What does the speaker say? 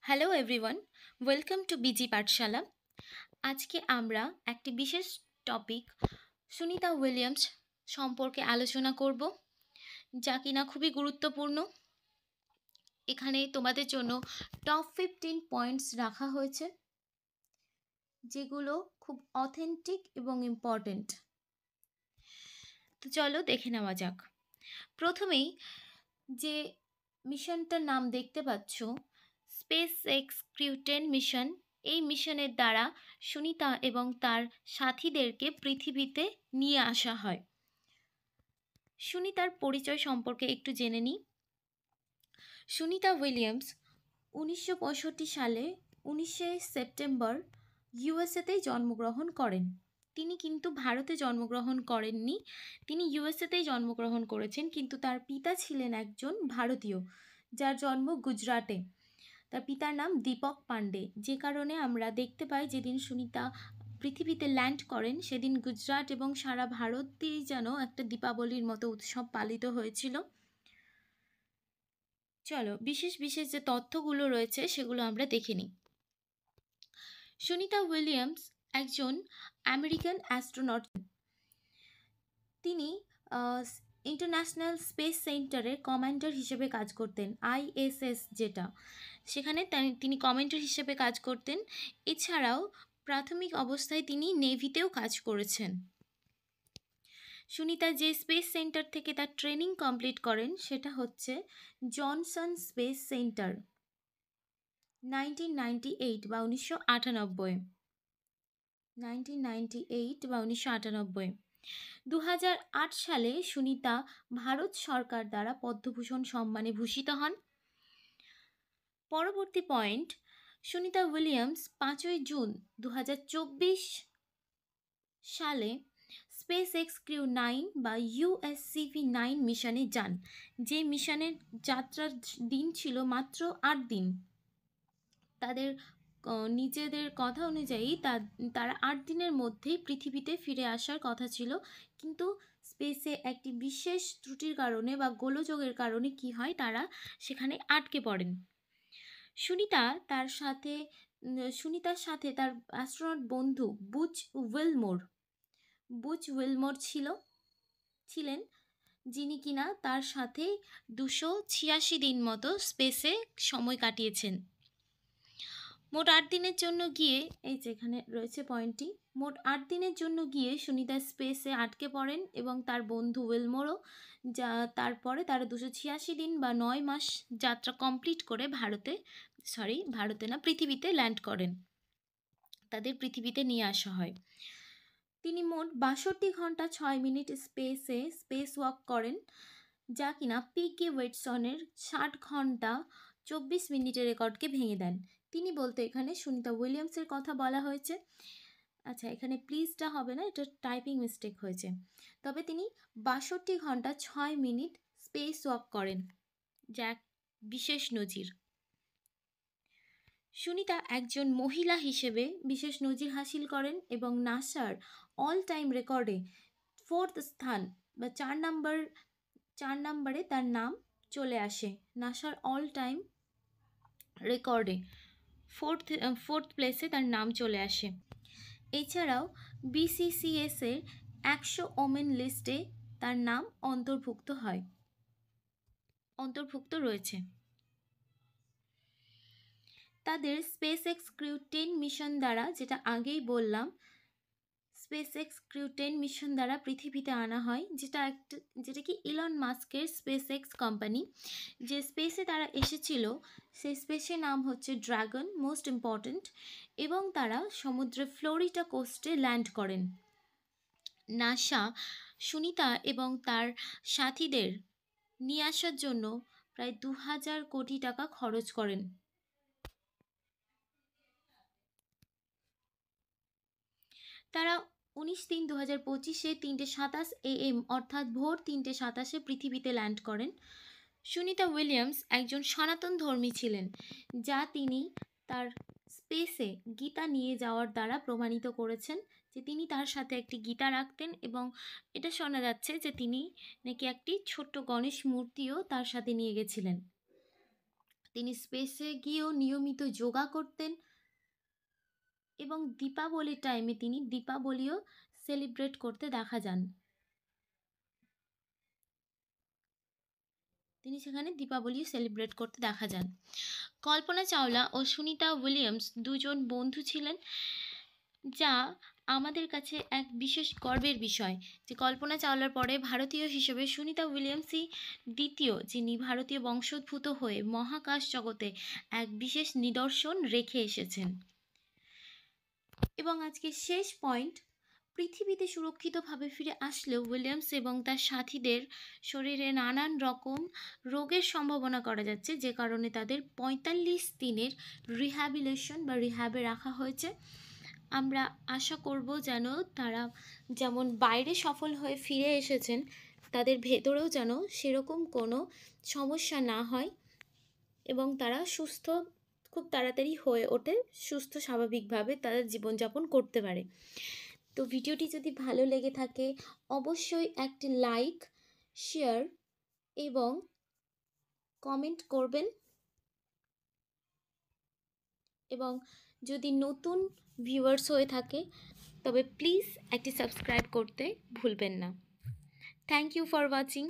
Hello everyone, welcome too busy পাঠশালা। আজকে আমরা একটি বিশেষ টপিক সুনিতা উইলিয়ামস সম্পর্কে আলোচনা করব, যা কিনা খুবই গুরুত্বপূর্ণ। এখানে তোমাদের জন্য টপ 15 পয়েন্টস রাখা হয়েছে, যেগুলো খুব অথেন্টিক এবং ইম্পর্টেন্ট। তো চলো দেখে নেওয়া যাক। প্রথমেই যে মিশনটার নাম দেখতে পাচ্ছ, স্পেস এক্স ক্রিউ 10 মিশন। এই মিশনের দ্বারা সুনিতা এবং তার সাথীদেরকে পৃথিবীতে নিয়ে আসা হয়। সুনিতার পরিচয় সম্পর্কে একটু জেনে নিই। সুনিতা উইলিয়ামস 1965 সালে 19শে সেপ্টেম্বর ইউএসএতেই জন্মগ্রহণ করেন। তিনি কিন্তু ভারতে জন্মগ্রহণ করেননি, তিনি ইউএসএতেই জন্মগ্রহণ করেছেন, কিন্তু তার পিতা ছিলেন একজন ভারতীয়, যার জন্ম গুজরাটে। তার পিতার নাম দীপক পান্ডে, যে কারণে আমরা দেখতে পাই যেদিন সুনিতা পৃথিবীতে ল্যান্ড করেন সেদিন গুজরাট এবং সারা ভারতেই যেন একটা দীপাবলির মতো উৎসব পালিত হয়েছিল। চলো বিশেষ বিশেষ যে তথ্যগুলো রয়েছে সেগুলো আমরা দেখে নিই। সুনিতা উইলিয়ামস একজন আমেরিকান অ্যাস্ট্রোনট। তিনি ইন্টারন্যাশনাল স্পেস সেন্টারের কমান্ডার হিসেবে কাজ করতেন, আইএসএস যেটা, সেখানে তিনি কমান্ডার হিসেবে কাজ করতেন। এছাড়াও প্রাথমিক অবস্থায় তিনি নেভিতেও কাজ করেছেন। সুনিতা যে স্পেস সেন্টার থেকে তার ট্রেনিং কমপ্লিট করেন সেটা হচ্ছে জনসন স্পেস সেন্টার, 1998 বা 1998। 2008 সালে সুনিতা ভারত সরকার দ্বারা পদ্মভূষণ সম্মানে ভূষিত হন। পরবর্তী পয়েন্ট, সুনিতা উইলিয়ামস 5ই জুন 2024 সালে স্পেস এক্স ক্রিউ 9 বা ইউএসসিভি 9 মিশনে যান। যে মিশনের যাত্রার দিন ছিল মাত্র 8 দিন। তাদের নিজেদের কথা অনুযায়ী তারা 8 দিনের মধ্যেই পৃথিবীতে ফিরে আসার কথা ছিল, কিন্তু স্পেসে একটি বিশেষ ত্রুটির কারণে বা গোলযোগের কারণে কি হয়, তারা সেখানে আটকে পড়েন। সুনিতার সাথে তার অ্যাস্ট্রোনট বন্ধু বুচ উইলমোর ছিলেন, যিনি কিনা তার সাথে 286 দিন মতো স্পেসে সময় কাটিয়েছেন। মোট 8 দিনের জন্য গিয়ে, এই যেখানে রয়েছে পয়েন্টটি, মোট 8 দিনের জন্য গিয়ে সুনিতা স্পেসে আটকে পড়েন এবং তার বন্ধু উইলমোরও, যা তারপরে তারা 286 দিন বা 9 মাস যাত্রা কমপ্লিট করে পৃথিবীতে ল্যান্ড করেন। তাদের পৃথিবীতে নিয়ে আসা হয়। তিনি মোট 62 ঘন্টা 6 মিনিট স্পেস ওয়াক করেন, যা কিনা পিকে ওয়েটসনের 60 ঘন্টা 24 মিনিটের রেকর্ডকে ভেঙে দেন। তিনি বলতে এখানে সুনিতা উইলিয়ামসের কথা বলা হয়েছে। আচ্ছা, এখানে প্লিজটা হবে না, এটা টাইপিং মিস্টেক হয়েছে। তবে তিনি 62 ঘন্টা 6 মিনিট স্পেস ওয়াক করেন, যা এক বিশেষ নজির। সুনিতা একজন মহিলা হিসেবে বিশেষ নজির হাসিল করেন এবং নাসার অল টাইম রেকর্ডে 4th স্থান বা 4 নম্বরে তার নাম চলে আসে। নাসার অল টাইম রেকর্ডে 4th প্লেসে তার নাম চলে আসে। এছাড়াও BCCS এর 100 ওমেন লিস্টে তার নাম অন্তর্ভুক্ত রয়েছে। তাদের স্পেস এক্স ক্রিউ 10 মিশন দ্বারা, যেটা আগেই বললাম, স্পেস এক্স ক্রিউ 10 মিশন দ্বারা পৃথিবীতে আনা হয়, যেটা কি ইলন মাস্কের স্পেস এক্স কোম্পানি। যে স্পেসে তারা এসেছিল সেই স্পেসের নাম হচ্ছে ড্রাগন, মোস্ট ইম্পর্ট্যান্ট, এবং তারা সমুদ্রে ফ্লোরিডা কোস্টে ল্যান্ড করেন। নাসা সুনিতা এবং তার সাথীদের নিয়ে আসার জন্য প্রায় 2000 কোটি টাকা খরচ করেন। তারা 19/3/2025 3:27 AM অর্থাৎ ভোর 3:27 পৃথিবীতে ল্যান্ড করেন। সুনিতা উইলিয়ামস একজন সনাতন ধর্মী ছিলেন, যা তিনি তার স্পেসে গীতা নিয়ে যাওয়ার দ্বারা প্রমাণিত করেছেন, যে তিনি তার সাথে একটি গীতা রাখতেন এবং এটা শোনা যাচ্ছে যে তিনি নাকি একটি ছোট্ট গণেশ মূর্তিও তার সাথে নিয়ে গেছিলেন। তিনি স্পেসে গিয়েও নিয়মিত যোগা করতেন এবং দীপাবলির টাইমে তিনি দীপাবলিও সেলিব্রেট করতে দেখা যান। তিনি সেখানে দীপাবলিও সেলিব্রেট করতে দেখা যান। কল্পনা চাওলা ও সুনিতা উইলিয়ামস দুজন বন্ধু ছিলেন, যা আমাদের কাছে এক বিশেষ গর্বের বিষয় যে কল্পনা চাওলার পরে ভারতীয় হিসেবে সুনিতা উইলিয়ামসই দ্বিতীয় যিনি ভারতীয় বংশোদ্ভূত হয়ে মহাকাশ জগতে এক বিশেষ নিদর্শন রেখে এসেছেন। এবং আজকে শেষ পয়েন্ট, পৃথিবীতে সুরক্ষিতভাবে ফিরে আসলেও উইলিয়ামস এবং তার সাথীদের শরীরে নানান রকম রোগের সম্ভাবনা করা যাচ্ছে, যে কারণে তাদের 45 দিনের রিহ্যাবিলিটেশন বা রিহ্যাবে রাখা হয়েছে। আমরা আশা করব যেন তারা যেমন বাইরে সফল হয়ে ফিরে এসেছেন, তাদের ভেতরেও যেন সেরকম কোনো সমস্যা না হয় এবং তারা সুস্থ খুব তাড়াতাড়ি হয়ে ওঠে, সুস্থ স্বাভাবিকভাবে তাদের জীবনযাপন করতে পারে। তো ভিডিওটি যদি ভালো লেগে থাকে অবশ্যই একটি লাইক, শেয়ার এবং কমেন্ট করবেন, এবং যদি নতুন ভিউয়ার্স হয়ে থাকে তবে প্লিজ একটি সাবস্ক্রাইব করতে ভুলবেন না। Thank you for watching.